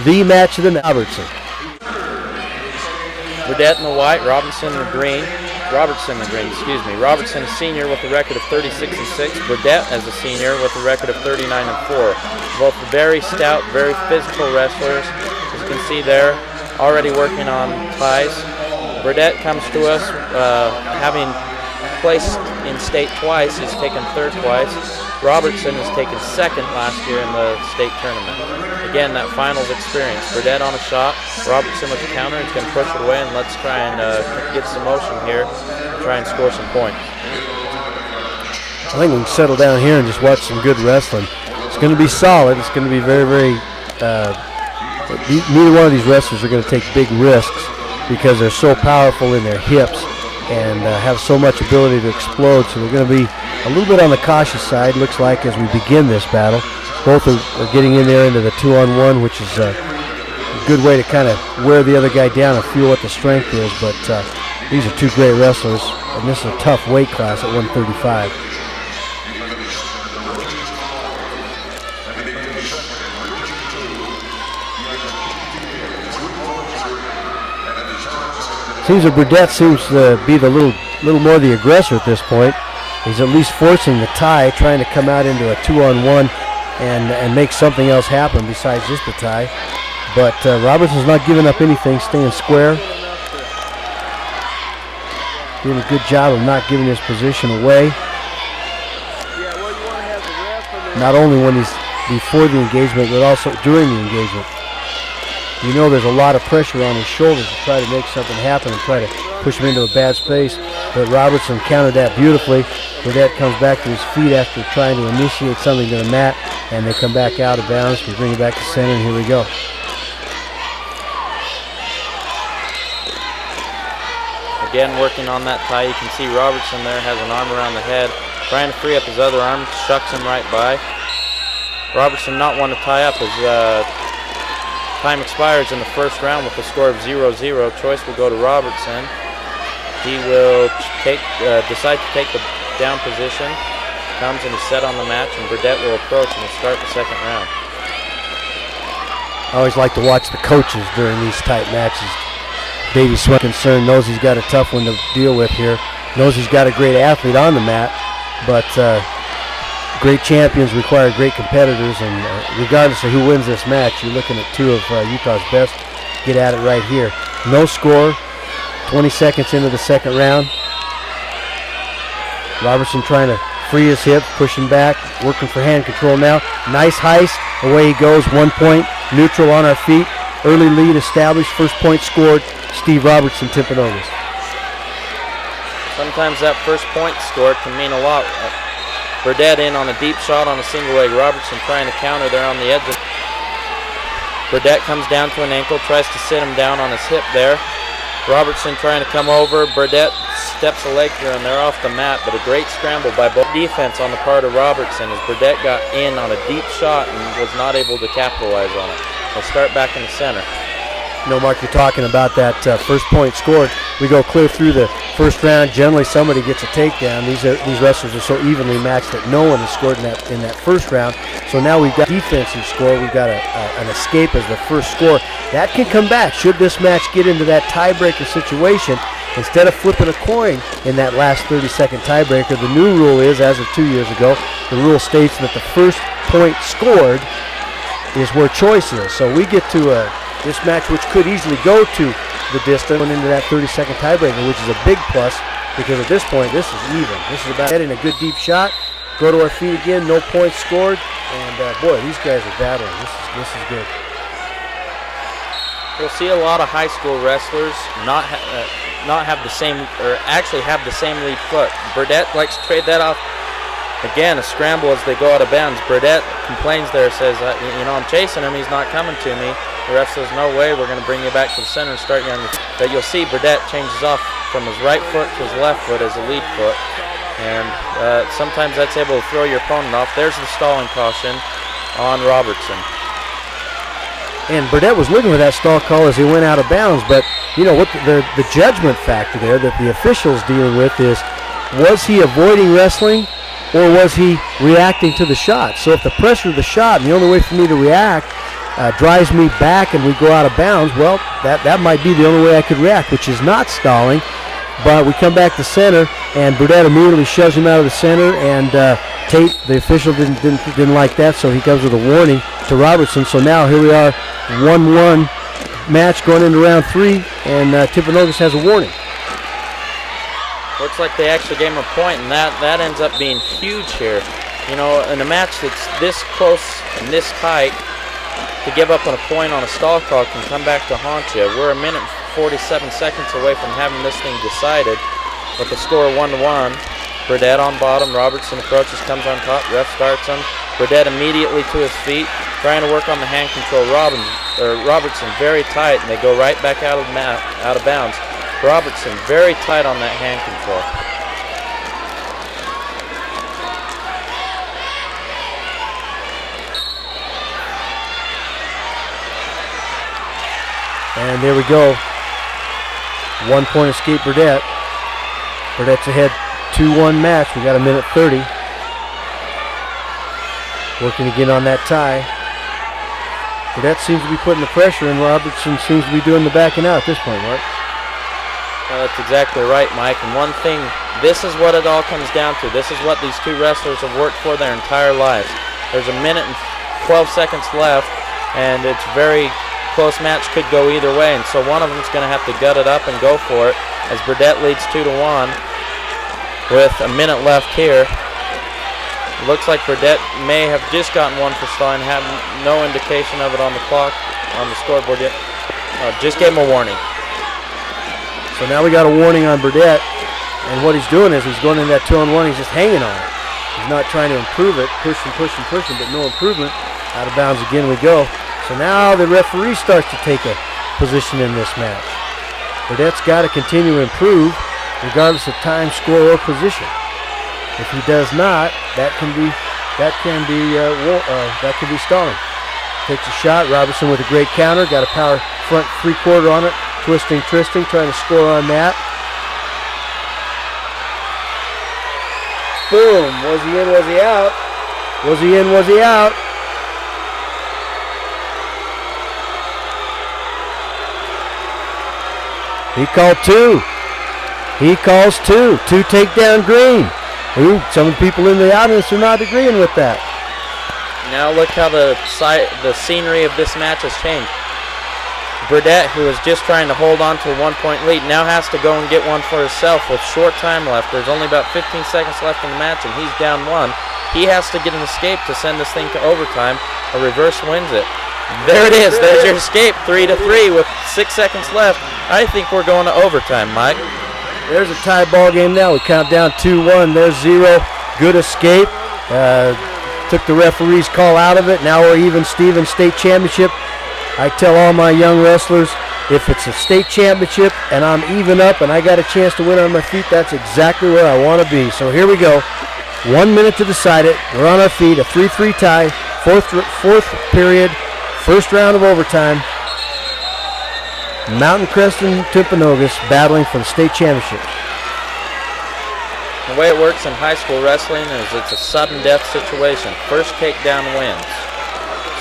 the match of the night. Robertson. Burdett in the white, Robertson in the green, Robertson, a senior with a record of 36-6. Burdett as a senior with a record of 39-4. Both very stout, very physical wrestlers. As you can see there, already working on ties. Burdett comes to us having placed in state twice. He's taken third twice. Robertson has taken second last year in the state tournament. Again, that finals experience. Burdett on a shot, Robertson with the counter. He's going to push it away, and let's try and get some motion here, try and score some points. I think we can settle down here and just watch some good wrestling. It's going to be solid. It's going to be very, very, neither one of these wrestlers are going to take big risks because they're so powerful in their hips and have so much ability to explode. So they're going to be a little bit on the cautious side, looks like, as we begin this battle. Both are getting in there into the 2-on-1, which is a good way to kind of wear the other guy down and feel what the strength is. But these are two great wrestlers, and this is a tough weight class at 135. Seems that Burdett seems to be the little more the aggressor at this point. He's at least forcing the tie, trying to come out into a 2-on-1 and make something else happen besides just the tie. But Robertson's not giving up anything, staying square. Doing a good job of not giving his position away. Not only when he's before the engagement, but also during the engagement. You know there's a lot of pressure on his shoulders to try to make something happen and try to push him into a bad space. But Robertson countered that beautifully. Burdett comes back to his feet after trying to initiate something to the mat, and they come back out of bounds. We bring it back to center, and here we go. Again, working on that tie. You can see Robertson there has an arm around the head, trying to free up his other arm, shucks him right by. Robertson not wanting to tie up. His time expires in the first round with a score of 0-0. Choice will go to Robertson. He will decide to take the down position. Comes and is set on the match, and Burdett will approach and will start the second round. I always like to watch the coaches during these tight matches. Davey Sweat concerned, knows he's got a tough one to deal with here. Knows he's got a great athlete on the mat, but great champions require great competitors, and regardless of who wins this match, you're looking at two of Utah's best get at it right here. No score, 20 seconds into the second round. Robertson trying to free his hip, pushing back, working for hand control now. Nice heist, away he goes, 1 point, neutral on our feet. Early lead established, first point scored. Steve Robertson, Timpanogos. Sometimes that first point scored can mean a lot. Burdett in on a deep shot on a single leg. Robertson trying to counter there on the edge. Burdett comes down to an ankle, tries to sit him down on his hip there. Robertson trying to come over. Burdett steps a leg through, and they're off the mat, but a great scramble by both defense on the part of Robertson as Burdett got in on a deep shot and was not able to capitalize on it. They'll start back in the center. You know, Mark, you're talking about that first point scored. We go clear through the first round. Generally, somebody gets a takedown. These wrestlers are so evenly matched that no one has scored in that first round. So now we've got defensive score. We've got an escape as the first score. That can come back should this match get into that tiebreaker situation. Instead of flipping a coin in that last 30-second tiebreaker, the new rule is, as of 2 years ago, the rule states that the first point scored is where choice is. So we get to this match, which could easily go to the distance, going into that 30-second tiebreaker, which is a big plus because at this point, this is even. This is about getting a good deep shot, go to our feet again, no points scored, and boy, these guys are battling. This is good. We'll see a lot of high school wrestlers not have the same, or actually have the same lead foot. Burdett likes to trade that off. Again, a scramble as they go out of bounds. Burdett complains there, says, I'm chasing him, he's not coming to me. The ref says, no way, we're going to bring you back to the center and start you on your. But you'll see Burdett changes off from his right foot to his left foot as a lead foot. And sometimes that's able to throw your opponent off. There's the stalling caution on Robertson. And Burdett was looking for that stall call as he went out of bounds, but you know what the judgment factor there that the official's dealing with is, was he avoiding wrestling or was he reacting to the shot? So if the pressure of the shot, and the only way for me to react drives me back and we go out of bounds, well, that might be the only way I could react, which is not stalling. But we come back to center, and Burdett immediately shoves him out of the center, and Tate, the official, didn't like that, so he comes with a warning to Robertson. So now here we are, 1-1 match going into round 3, and Timpanogos has a warning. Looks like they actually gave him a point, and that ends up being huge here. You know, in a match that's this close and this tight, to give up on a point on a stall call can come back to haunt you. We're a minute 47 seconds away from having this thing decided with the score 1-1. Burdett on bottom, Robertson approaches, comes on top, ref starts him. Burdett immediately to his feet, trying to work on the hand control. Robertson very tight, and they go right back out of bounds. Robertson very tight on that hand control. And there we go. 1 point escape Burdett. Burdett's ahead 2-1 match. We got a minute 30. Working again on that tie. Burdett seems to be putting the pressure, and Robertson seems to be doing the backing out at this point, Mark. That's exactly right, Mike. And one thing, this is what it all comes down to. This is what these two wrestlers have worked for their entire lives. There's a minute and 12 seconds left, and it's very close match, could go either way, and so one of them's going to have to gut it up and go for it as Burdett leads 2-1 with a minute left here. It looks like Burdett may have just gotten one for stalling, have no indication of it on the clock, on the scoreboard yet. Just gave him a warning. So now we got a warning on Burdett, and what he's doing is he's going in that 2-on-1, he's just hanging on it. He's not trying to improve it, pushing, but no improvement. Out of bounds again we go. So now the referee starts to take a position in this match. Burdett's got to continue to improve regardless of time, score, or position. If he does not, that can be stalling. Takes a shot. Robertson with a great counter. Got a power front 3/4 on it. Twisting, trying to score on that. Boom. Was he in? Was he out? Was he in? Was he out? He called 2. He calls 2. 2 takedown green. Ooh, some of the people in the audience are not agreeing with that. Now look how the scenery of this match has changed. Burdett, who was just trying to hold on to a 1-point lead, now has to go and get one for himself with short time left. There's only about 15 seconds left in the match, and he's down 1. He has to get an escape to send this thing to overtime. A reverse wins it. There it is. There's your escape. 3-3 with 6 seconds left. I think we're going to overtime, Mike. There's a tie ball game now. We count down 2-1. There's 0. Good escape. Took the referee's call out of it. Now we're even Steven state championship. I tell all my young wrestlers, if it's a state championship and I'm even up and I got a chance to win on my feet, that's exactly where I want to be. So here we go. 1 minute to decide it. We're on our feet. A 3-3 tie. Fourth period. First round of overtime. Mountain Crest and Timpanogos battling for the state championship. The way it works in high school wrestling is it's a sudden death situation. First takedown wins.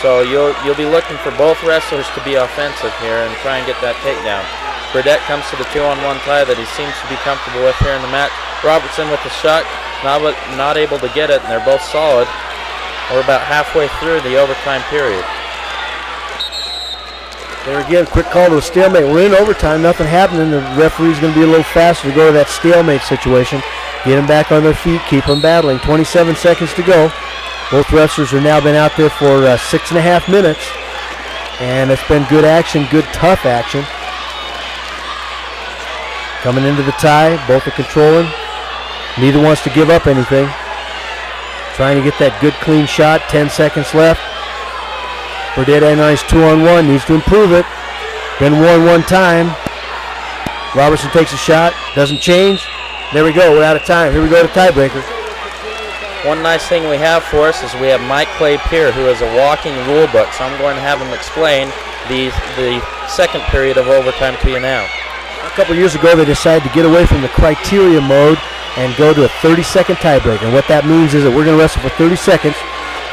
So you'll be looking for both wrestlers to be offensive here and try and get that takedown. Burdett comes to the 2-on-1 tie that he seems to be comfortable with here in the match. Robertson with the shot, not able to get it, and they're both solid. We're about halfway through the overtime period. There again, quick call to a stalemate. We're in overtime, nothing happening. The referee's going to be a little faster to go to that stalemate situation. Get them back on their feet, keep them battling. 27 seconds to go. Both wrestlers have now been out there for 6.5 minutes. And it's been good action, good tough action. Coming into the tie, both are controlling. Neither wants to give up anything. Trying to get that good clean shot, 10 seconds left. Burdett and Ice 2-on-1, needs to improve it. Been won one time. Robertson takes a shot, doesn't change. There we go, we're out of time. Here we go to tiebreaker. One nice thing we have for us is we have Mike Clay-Pier, who is a walking rule book, so I'm going to have him explain the second period of overtime to you now. A couple years ago, they decided to get away from the criteria mode and go to a 30-second tiebreaker. And what that means is that we're going to wrestle for 30 seconds.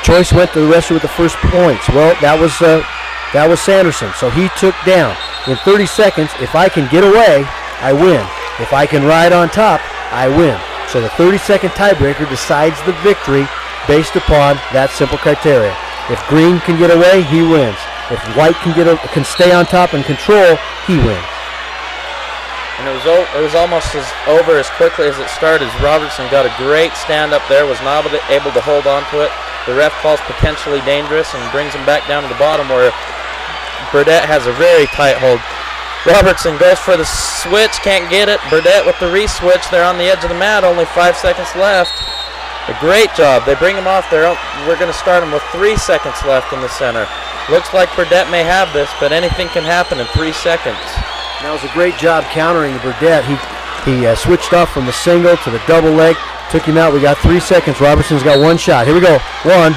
Choice went to the wrestler with the first points. Well, that was That was Sanderson. So he took down. In 30 seconds, if I can get away, I win. If I can ride on top, I win. So the 30-second tiebreaker decides the victory based upon that simple criteria. If green can get away, he wins. If white can stay on top and control, he wins. And it was almost over as quickly as it started. Robertson got a great stand up there, was not able to hold on to it. The ref calls potentially dangerous and brings him back down to the bottom where Burdett has a very tight hold. Robertson goes for the switch, can't get it. Burdett with the re-switch. They're on the edge of the mat, only 5 seconds left. A great job. They bring him off there. We're going to start him with 3 seconds left in the center. Looks like Burdett may have this, but anything can happen in 3 seconds. That was a great job countering Burdett. He switched off from the single to the double leg, took him out. We got 3 seconds. Robertson's got one shot. Here we go. One,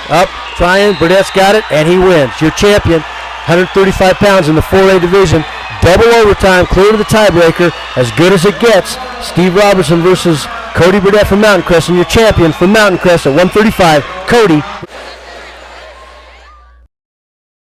up, trying. Burdett's got it, and he wins. Your champion, 135 pounds in the 4A division. Double overtime, clear to the tiebreaker, as good as it gets. Steve Robertson versus Cody Burdett from Mountain Crest, and your champion from Mountain Crest at 135, Cody